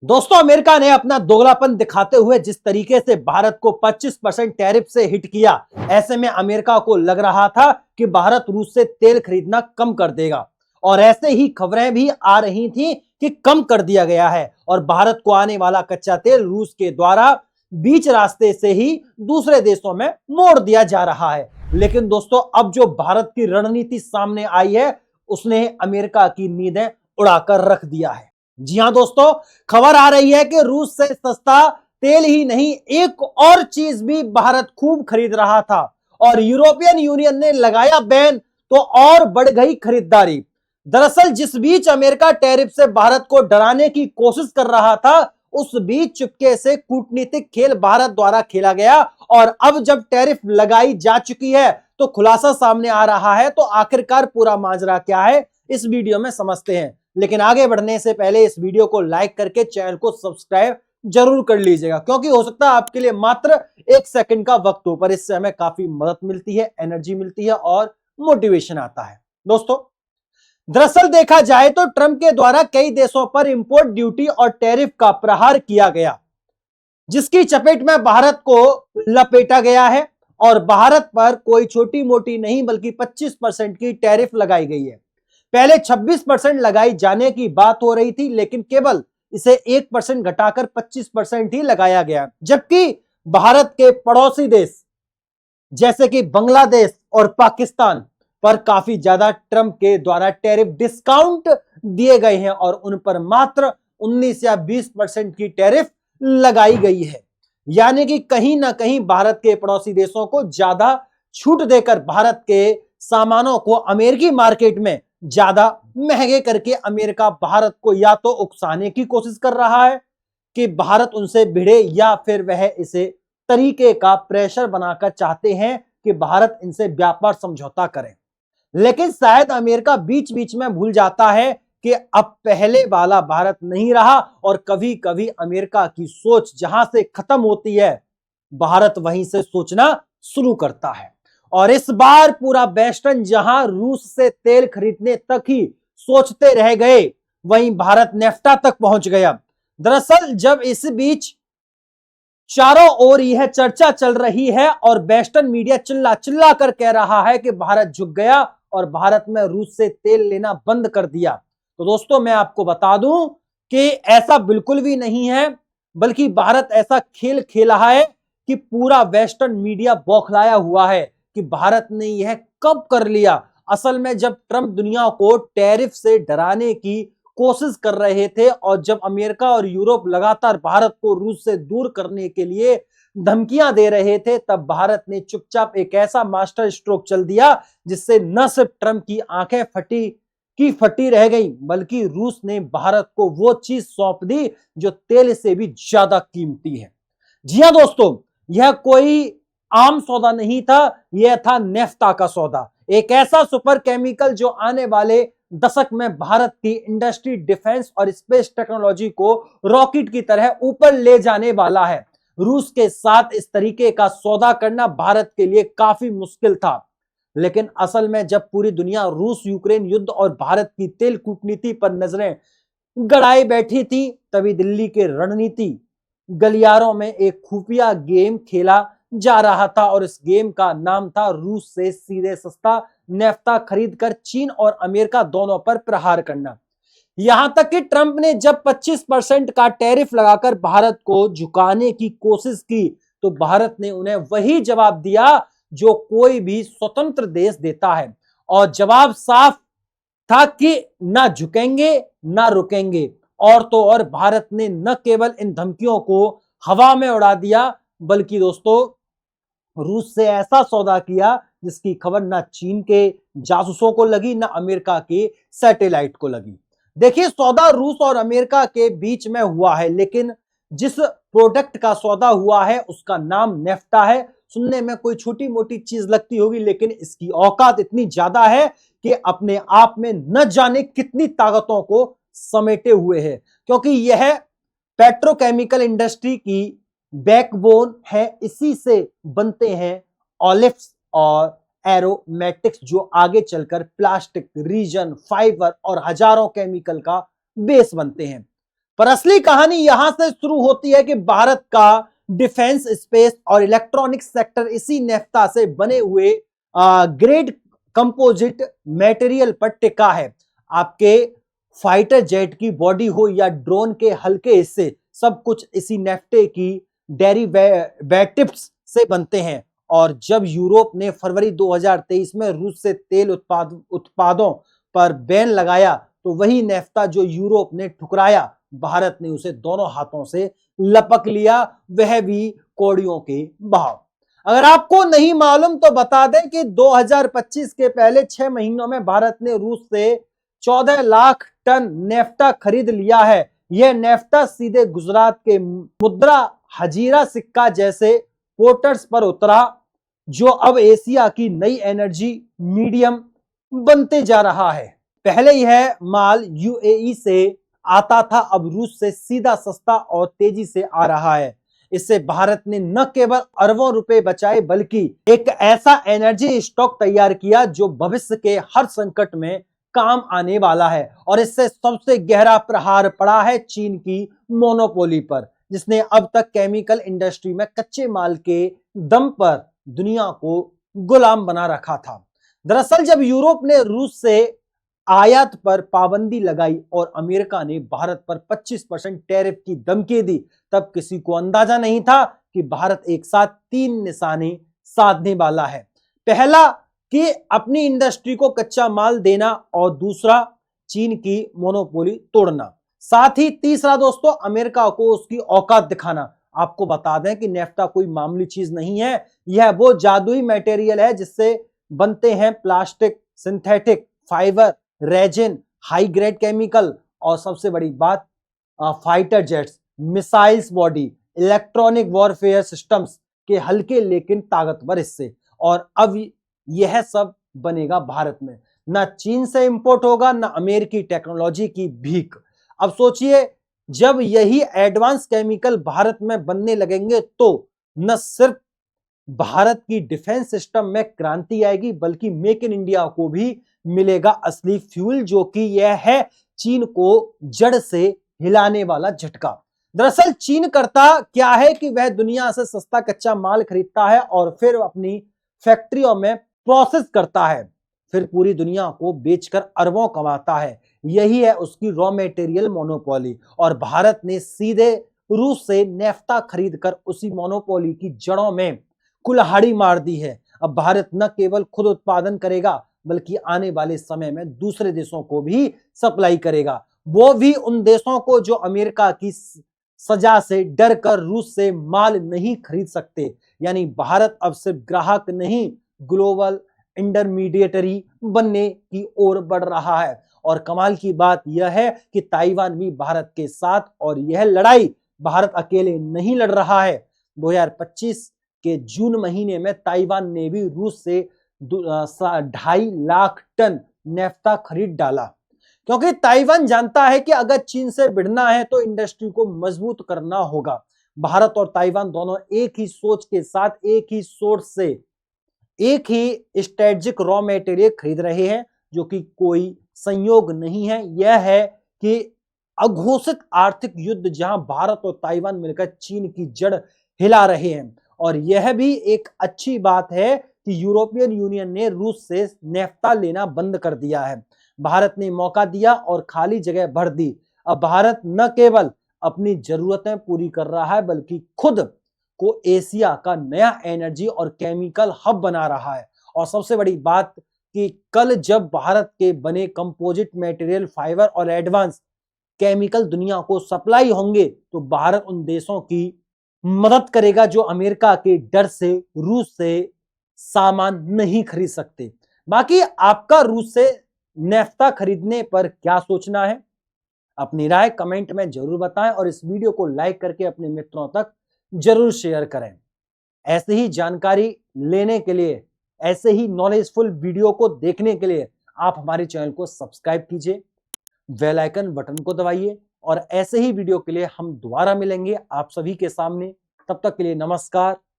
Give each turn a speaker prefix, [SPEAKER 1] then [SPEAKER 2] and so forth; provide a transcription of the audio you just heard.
[SPEAKER 1] दोस्तों, अमेरिका ने अपना दोगलापन दिखाते हुए जिस तरीके से भारत को 25% टैरिफ से हिट किया, ऐसे में अमेरिका को लग रहा था कि भारत रूस से तेल खरीदना कम कर देगा। और ऐसे ही खबरें भी आ रही थीं कि कम कर दिया गया है और भारत को आने वाला कच्चा तेल रूस के द्वारा बीच रास्ते से ही दूसरे देशों में मोड़ दिया जा रहा है। लेकिन दोस्तों, अब जो भारत की रणनीति सामने आई है, उसने अमेरिका की नींदें उड़ाकर रख दिया है। जी हां दोस्तों, खबर आ रही है कि रूस से सस्ता तेल ही नहीं, एक और चीज भी भारत खूब खरीद रहा था और यूरोपियन यूनियन ने लगाया बैन, तो और बढ़ गई खरीदारी। दरअसल जिस बीच अमेरिका टैरिफ से भारत को डराने की कोशिश कर रहा था, उस बीच चुपके से कूटनीतिक खेल भारत द्वारा खेला गया और अब जब टैरिफ लगाई जा चुकी है तो खुलासा सामने आ रहा है। तो आखिरकार पूरा माजरा क्या है, इस वीडियो में समझते हैं। लेकिन आगे बढ़ने से पहले इस वीडियो को लाइक करके चैनल को सब्सक्राइब जरूर कर लीजिएगा, क्योंकि हो सकता है आपके लिए मात्र 1 सेकंड का वक्त हो, पर इससे हमें काफी मदद मिलती है, एनर्जी मिलती है और मोटिवेशन आता है। दोस्तों, दरअसल देखा जाए तो ट्रंप के द्वारा कई देशों पर इंपोर्ट ड्यूटी और टैरिफ का प्रहार किया गया, जिसकी चपेट में भारत को लपेटा गया है और भारत पर कोई छोटी मोटी नहीं बल्कि 25% की टैरिफ लगाई गई है। पहले 26% लगाई जाने की बात हो रही थी, लेकिन केवल इसे 1% घटाकर 25% ही लगाया गया। जबकि भारत के पड़ोसी देश जैसे कि बांग्लादेश और पाकिस्तान पर काफी ज्यादा ट्रंप के द्वारा टैरिफ डिस्काउंट दिए गए हैं और उन पर मात्र 19 या 20% की टैरिफ लगाई गई है। यानी कि कहीं ना कहीं भारत के पड़ोसी देशों को ज्यादा छूट देकर भारत के सामानों को अमेरिकी मार्केट में ज्यादा महंगे करके अमेरिका भारत को या तो उकसाने की कोशिश कर रहा है कि भारत उनसे भिड़े, या फिर वह इसे तरीके का प्रेशर बनाकर चाहते हैं कि भारत इनसे व्यापार समझौता करे। लेकिन शायद अमेरिका बीच बीच में भूल जाता है कि अब पहले वाला भारत नहीं रहा और कभी कभी अमेरिका की सोच जहां से खत्म होती है, भारत वहीं से सोचना शुरू करता है। और इस बार पूरा वेस्टर्न जहां रूस से तेल खरीदने तक ही सोचते रह गए, वहीं भारत नेफ्टा तक पहुंच गया। दरअसल जब इस बीच चारों ओर यह चर्चा चल रही है और वेस्टर्न मीडिया चिल्ला चिल्ला कर कह रहा है कि भारत झुक गया और भारत में रूस से तेल लेना बंद कर दिया, तो दोस्तों मैं आपको बता दूं कि ऐसा बिल्कुल भी नहीं है, बल्कि भारत ऐसा खेल खेल रहा है कि पूरा वेस्टर्न मीडिया बौखलाया हुआ है कि भारत ने यह कब कर लिया। असल में जब ट्रंप दुनिया को टैरिफ से डराने की कोशिश कर रहे थे और जब अमेरिका और यूरोप लगातार भारत को रूस से दूर करने के लिए धमकियां दे रहे थे, तब भारत ने चुपचाप एक ऐसा मास्टर स्ट्रोक चल दिया जिससे न सिर्फ ट्रंप की आंखें फटी रह गई, बल्कि रूस ने भारत को वो चीज सौंप दी जो तेल से भी ज्यादा कीमती है। जी हां दोस्तों, यह कोई आम सौदा नहीं था, यह था नेफ्ता का सौदा, एक ऐसा सुपर केमिकल जो आने वाले दशक में भारत की इंडस्ट्री, डिफेंस और स्पेस टेक्नोलॉजी को रॉकेट की तरह ऊपर ले जाने वाला है। रूस के साथ इस तरीके का सौदा करना भारत के लिए काफी मुश्किल था, लेकिन असल में जब पूरी दुनिया रूस यूक्रेन युद्ध और भारत की तेल कूटनीति पर नजरें गड़ाई बैठी थी, तभी दिल्ली के रणनीति गलियारों में एक खुफिया गेम खेला जा रहा था और इस गेम का नाम था रूस से सीधे सस्ता नेफ्ता खरीदकर चीन और अमेरिका दोनों पर प्रहार करना। यहां तक कि ट्रंप ने जब 25% का टैरिफ लगाकर भारत को झुकाने की कोशिश की, तो भारत ने उन्हें वही जवाब दिया जो कोई भी स्वतंत्र देश देता है, और जवाब साफ था कि ना झुकेंगे ना रुकेंगे। और तो और भारत ने न केवल इन धमकियों को हवा में उड़ा दिया, बल्कि दोस्तों रूस से ऐसा सौदा किया जिसकी खबर ना चीन के जासूसों को लगी, ना अमेरिका के सैटेलाइट को लगी। देखिए, सौदा रूस और अमेरिका के बीच में हुआ है, लेकिन जिस प्रोडक्ट का सौदा हुआ है उसका नाम नेफ्टा है। सुनने में कोई छोटी मोटी चीज लगती होगी, लेकिन इसकी औकात इतनी ज्यादा है कि अपने आप में न जाने कितनी ताकतों को समेटे हुए है, क्योंकि यह पेट्रोकेमिकल इंडस्ट्री की बैकबोन है। इसी से बनते हैं ऑलिफ्स और एरोमेटिक्स, जो आगे चलकर प्लास्टिक, रीजन, फाइबर और हजारों केमिकल का बेस बनते हैं। पर असली कहानी यहां से शुरू होती है कि भारत का डिफेंस, स्पेस और इलेक्ट्रॉनिक सेक्टर इसी नेफ्टा से बने हुए ग्रेड कंपोजिट मटेरियल पर टिका है। आपके फाइटर जेट की बॉडी हो या ड्रोन के हल्के हिस्से, सब कुछ इसी नेफ्टे की डेरिवेटिव्स से बनते हैं। और जब यूरोप ने फरवरी 2023 में रूस से तेल उत्पादों पर बैन लगाया, तो वही नेफ्ता जो यूरोप ने ठुकराया, भारत ने उसे दोनों हाथों से लपक लिया, वह भी कौड़ियों के भाव। अगर आपको नहीं मालूम तो बता दें कि 2025 के पहले 6 महीनों में भारत ने रूस से 14 लाख टन नेफ्टा खरीद लिया है। यह नेफ्टा सीधे गुजरात के मुद्रा हजीरा सिक्का जैसे पोर्ट्स पर उतरा, जो अब एशिया की नई एनर्जी मीडियम बनते जा रहा है। पहले यह माल यूएई से आता था, अब रूस से सीधा सस्ता और तेजी से आ रहा है। इससे भारत ने न केवल अरबों रुपए बचाए, बल्कि एक ऐसा एनर्जी स्टॉक तैयार किया जो भविष्य के हर संकट में काम आने वाला है। और इससे सबसे गहरा प्रहार पड़ा है चीन की मोनोपोली पर, जिसने अब तक केमिकल इंडस्ट्री में कच्चे माल के दम पर दुनिया को गुलाम बना रखा था। दरअसल जब यूरोप ने रूस से आयात पर पाबंदी लगाई और अमेरिका ने भारत पर 25% टैरिफ की धमकी दी, तब किसी को अंदाजा नहीं था कि भारत एक साथ 3 निशाने साधने वाला है। पहला कि अपनी इंडस्ट्री को कच्चा माल देना, और दूसरा चीन की मोनोपोली तोड़ना, साथ ही तीसरा दोस्तों अमेरिका को उसकी औकात दिखाना। आपको बता दें कि नेफ्टा कोई मामूली चीज नहीं है, यह वो जादुई मटेरियल है जिससे बनते हैं plastic, synthetic fibre, resin, high grade chemical और सबसे बड़ी बात fighter jets, missiles body, electronic warfare systems के हल्के लेकिन ताकतवर हिस्से। और अब यह सब बनेगा भारत में, ना चीन से इंपोर्ट होगा, ना अमेरिकी टेक्नोलॉजी की भीख। अब सोचिए, जब यही एडवांस केमिकल भारत में बनने लगेंगे तो न सिर्फ भारत की डिफेंस सिस्टम में क्रांति आएगी, बल्कि मेक इन इंडिया को भी मिलेगा असली फ्यूल, जो कि यह है चीन को जड़ से हिलाने वाला झटका। दरअसल चीन करता क्या है कि वह दुनिया से सस्ता कच्चा माल खरीदता है और फिर अपनी फैक्ट्रियों में प्रोसेस करता है, फिर पूरी दुनिया को बेचकर अरबों कमाता है। यही है उसकी रॉ मटेरियल मोनोपोली। और भारत ने सीधे रूस से नेफ्ता खरीदकर उसी मोनोपोली की जड़ों में कुल्हाड़ी मार दी है। अब भारत न केवल खुद उत्पादन करेगा, बल्कि आने वाले समय में दूसरे देशों को भी सप्लाई करेगा, वो भी उन देशों को जो अमेरिका की सजा से डर कर रूस से माल नहीं खरीद सकते। यानी भारत अब सिर्फ ग्राहक नहीं, ग्लोबल इंटरमीडिएटरी बनने की ओर बढ़ रहा है। और कमाल की बात यह है कि ताइवान भी भारत के साथ, और यह लड़ाई भारत अकेले नहीं लड़ रहा है। 2025 के जून महीने में ताइवान ने भी रूस से 2.5 लाख टन नेफ्ता खरीद डाला, क्योंकि ताइवान जानता है कि अगर चीन से भिड़ना है तो इंडस्ट्री को मजबूत करना होगा। भारत और ताइवान दोनों एक ही सोच के साथ, एक ही सोर्स से, एक ही स्ट्रेटेजिक रॉ मटेरियल खरीद रहे हैं, जो कि कोई संयोग नहीं है। यह है कि अघोषित आर्थिक युद्ध जहां भारत और ताइवान मिलकर चीन की जड़ हिला रहे हैं। और यह भी एक अच्छी बात है कि यूरोपियन यूनियन ने रूस से नेफ्ता लेना बंद कर दिया है। भारत ने मौका दिया और खाली जगह भर दी। अब भारत न केवल अपनी जरूरतें पूरी कर रहा है, बल्कि खुद को एशिया का नया एनर्जी और केमिकल हब बना रहा है। और सबसे बड़ी बात कि कल जब भारत के बने कंपोजिट मटेरियल, फाइबर और एडवांस केमिकल दुनिया को सप्लाई होंगे, तो भारत उन देशों की मदद करेगा जो अमेरिका के डर से रूस से सामान नहीं खरीद सकते। बाकी आपका रूस से नेफ्ता खरीदने पर क्या सोचना है? अपनी राय कमेंट में जरूर बताएं और इस वीडियो को लाइक करके अपने मित्रों तक जरूर शेयर करें। ऐसे ही जानकारी लेने के लिए, ऐसे ही नॉलेजफुल वीडियो को देखने के लिए आप हमारे चैनल को सब्सक्राइब कीजिए, बेल आइकन बटन को दबाइए, और ऐसे ही वीडियो के लिए हम दोबारा मिलेंगे आप सभी के सामने। तब तक के लिए नमस्कार,